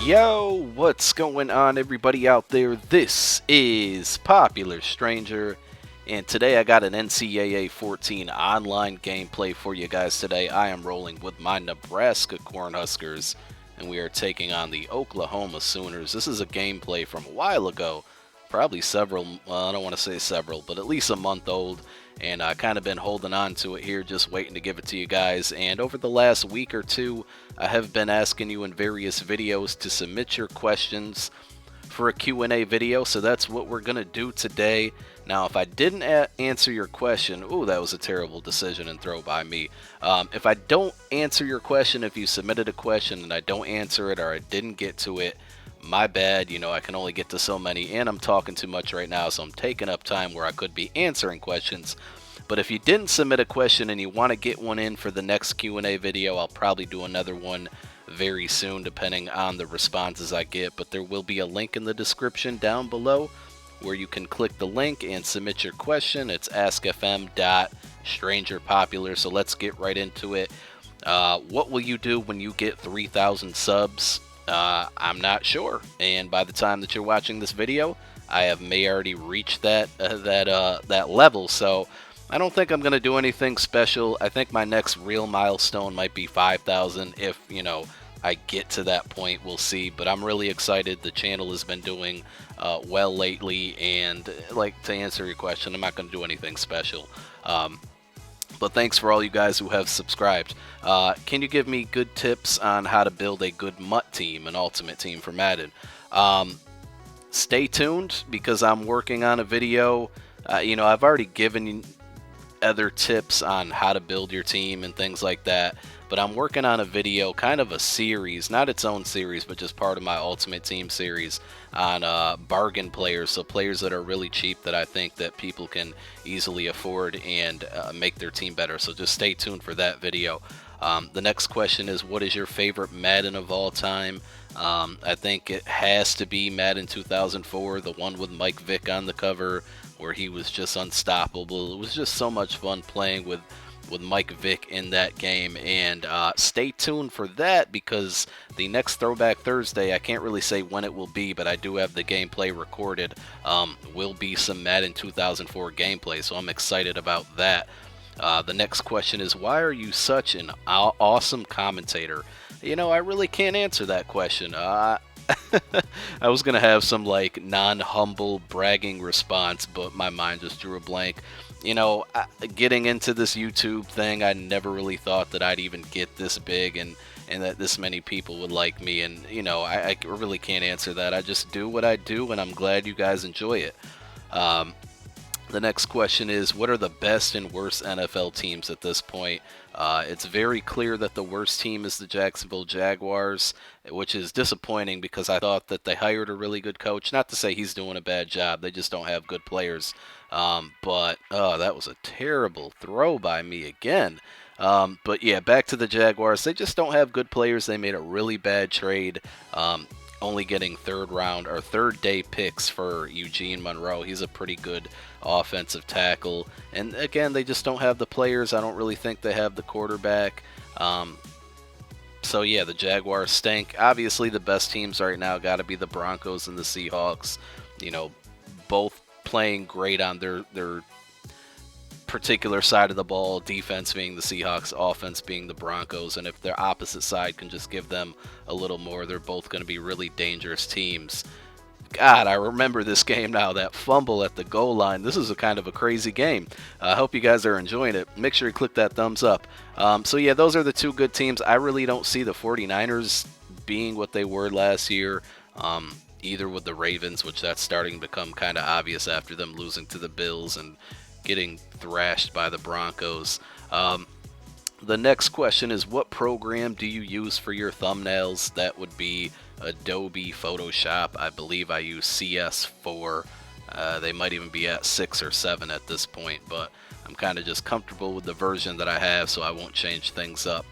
Yo, what's going on, everybody out there? This is Popular Stranger, and today I got an NCAA 14 online gameplay for you guys today. I am rolling with my Nebraska Cornhuskers, and we are taking on the Oklahoma Sooners. This is a gameplay from a while ago, probably several, well, I don't want to say several, but at least a month old, and I kind of been holding on to it here, just waiting to give it to you guys. And over the last week or two, I have been asking you in various videos to submit your questions for a Q&A video, so that's what we're going to do today. Now, if I didn't answer your question, ooh, that was a terrible decision and throw by me. If I don't answer your question, if you submitted a question and I don't answer it or I didn't get to it, my bad. You know, I can only get to so many, and I'm talking too much right now, so I'm taking up time where I could be answering questions. But if you didn't submit a question and you want to get one in for the next Q&A video, I'll probably do another one very soon, depending on the responses I get. But there will be a link in the description down below where you can click the link and submit your question. It's askfm.strangerpopular. So let's get right into it. What will you do when you get 3,000 subs? I'm not sure, and by the time that you're watching this video, I may already reached that level. So I don't think I'm gonna do anything special. I think my next real milestone might be 5,000. If I get to that point, we'll see. But I'm really excited. The channel has been doing well lately, and like, to answer your question, I'm not gonna do anything special. But thanks for all you guys who have subscribed. Can you give me good tips on how to build a good MUT team, an ultimate team for Madden? Stay tuned, because I'm working on a video. I've already given other tips on how to build your team and things like that, but I'm working on a video, kind of a series, not its own series, but just part of my Ultimate Team series on bargain players, so players that are really cheap that I think that people can easily afford and make their team better. So just stay tuned for that video. The next question is, what is your favorite Madden of all time? I think it has to be Madden 2004, the one with Mike Vick on the cover, where he was just unstoppable. It was just so much fun playing with Mike Vick in that game. And stay tuned for that, because the next Throwback Thursday, I can't really say when it will be, but I do have the gameplay recorded, will be some Madden 2004 gameplay, so I'm excited about that. The next question is, why are you such an awesome commentator? I really can't answer that question. I was gonna have some like non-humble bragging response, but my mind just drew a blank. Getting into this YouTube thing, I never really thought that I'd even get this big and that this many people would like me. And I really can't answer that. I just do what I do, and I'm glad you guys enjoy it. The next question is, what are the best and worst NFL teams at this point? It's very clear that the worst team is the Jacksonville Jaguars, which is disappointing because I thought that they hired a really good coach. Not to say he's doing a bad job, they just don't have good players. But that was a terrible throw by me again. But yeah, back to the Jaguars. They just don't have good players. They made a really bad trade. Only getting third day picks for Eugene Monroe. He's a pretty good offensive tackle, and again, they just don't have the players. I don't really think they have the quarterback. So yeah, the Jaguars stink. Obviously, the best teams right now got to be the Broncos and the Seahawks. Both playing great on their particular side of the ball, defense being the Seahawks, offense being the Broncos, and if their opposite side can just give them a little more, they're both going to be really dangerous teams. God, I remember this game now, that fumble at the goal line. This is a kind of a crazy game. I hope you guys are enjoying it. Make sure you click that thumbs up. So yeah, those are the two good teams. I really don't see the 49ers being what they were last year, either with the Ravens, which that's starting to become kind of obvious after them losing to the Bills and getting thrashed by the Broncos. The next question is, what program do you use for your thumbnails? That would be Adobe Photoshop. I believe I use CS4. They might even be at 6 or 7 at this point, but I'm kind of just comfortable with the version that I have, so I won't change things up.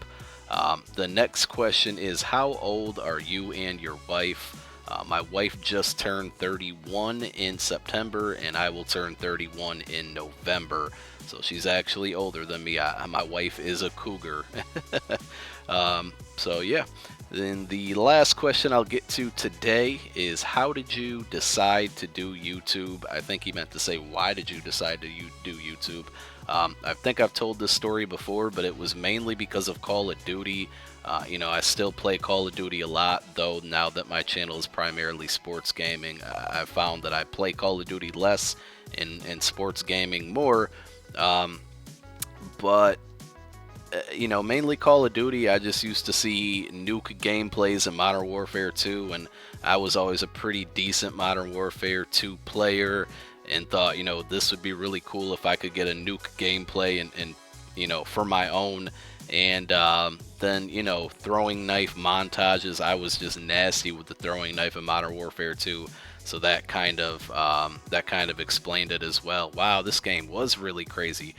The next question is, how old are you and your wife? My wife just turned 31 in September, and I will turn 31 in November. So she's actually older than me. My wife is a cougar. So yeah. Then the last question I'll get to today is, how did you decide to do YouTube? I think he meant to say, why did you decide to do YouTube? I think I've told this story before, but it was mainly because of Call of Duty. I still play Call of Duty a lot, though now that my channel is primarily sports gaming, I've found that I play Call of Duty less and sports gaming more. But mainly Call of Duty. I just used to see nuke gameplays in Modern Warfare 2, and I was always a pretty decent Modern Warfare 2 player, and thought, this would be really cool if I could get a nuke gameplay and for my own. And then, throwing knife montages. I was just nasty with the throwing knife in Modern Warfare 2. So that kind of explained it as well. Wow, this game was really crazy.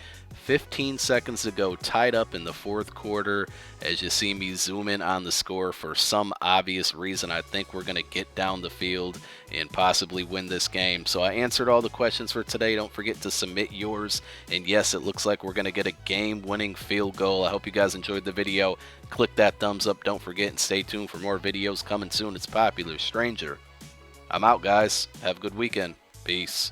15 seconds to go, tied up in the fourth quarter. As you see me zoom in on the score, for some obvious reason, I think we're going to get down the field and possibly win this game. So I answered all the questions for today. Don't forget to submit yours. And yes, it looks like we're going to get a game-winning field goal. I hope you guys enjoyed the video. Click that thumbs up. Don't forget, and stay tuned for more videos coming soon. It's Popular Stranger. I'm out, guys. Have a good weekend. Peace.